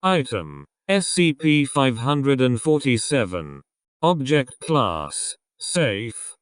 Item. SCP-547. Object Class. Safe.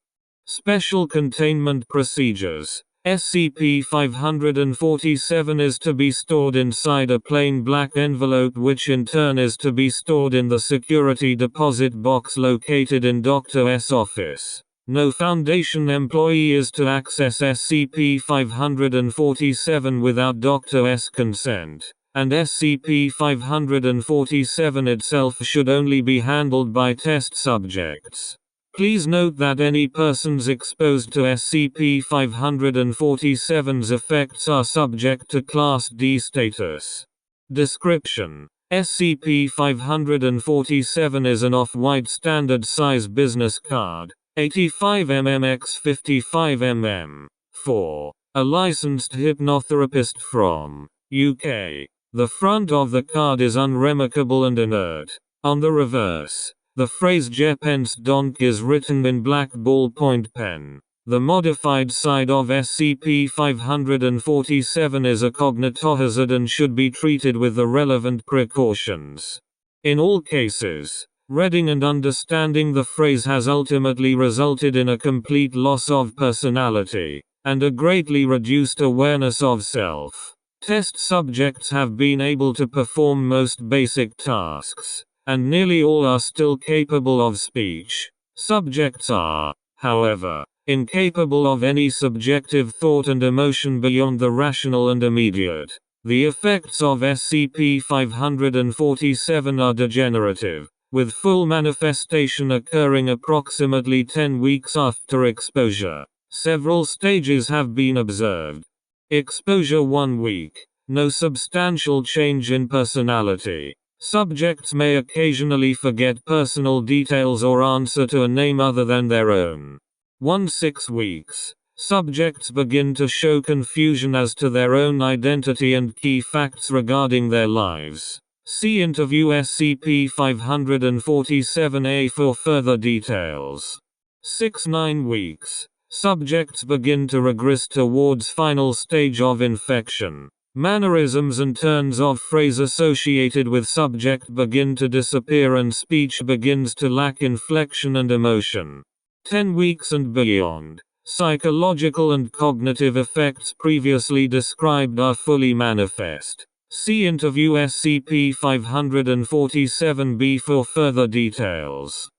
Special Containment Procedures. SCP-547 is to be stored inside a plain black envelope, which in turn is to be stored in the security deposit box located in Dr. S' office. No Foundation employee is to access SCP-547 without Dr. S' consent, and SCP-547 itself should only be handled by test subjects. Please note that any persons exposed to SCP-547's effects are subject to Class D status. Description: SCP-547 is an off-white standard size business card, 85mm x 55mm. 4. A licensed hypnotherapist from UK. The front of the card is unremarkable and inert. On the reverse, the phrase "Jepens Donk" is written in black ballpoint pen. The modified side of SCP-547 is a cognitohazard and should be treated with the relevant precautions. In all cases, reading and understanding the phrase has ultimately resulted in a complete loss of personality, and a greatly reduced awareness of self. Test subjects have been able to perform most basic tasks, and nearly all are still capable of speech. Subjects are, however, incapable of any subjective thought and emotion beyond the rational and immediate. The effects of SCP-547 are degenerative, with full manifestation occurring approximately 10 weeks after exposure. Several stages have been observed. Exposure 1 week. No substantial change in personality. Subjects may occasionally forget personal details or answer to a name other than their own. 6 weeks. Subjects begin to show confusion as to their own identity and key facts regarding their lives. See Interview SCP-547-A for further details. 9 weeks. Subjects begin to regress towards final stage of infection. Mannerisms and turns of phrase associated with subject begin to disappear and speech begins to lack inflection and emotion. 10 weeks and beyond. Psychological and cognitive effects previously described are fully manifest. See Interview SCP-547-B for further details.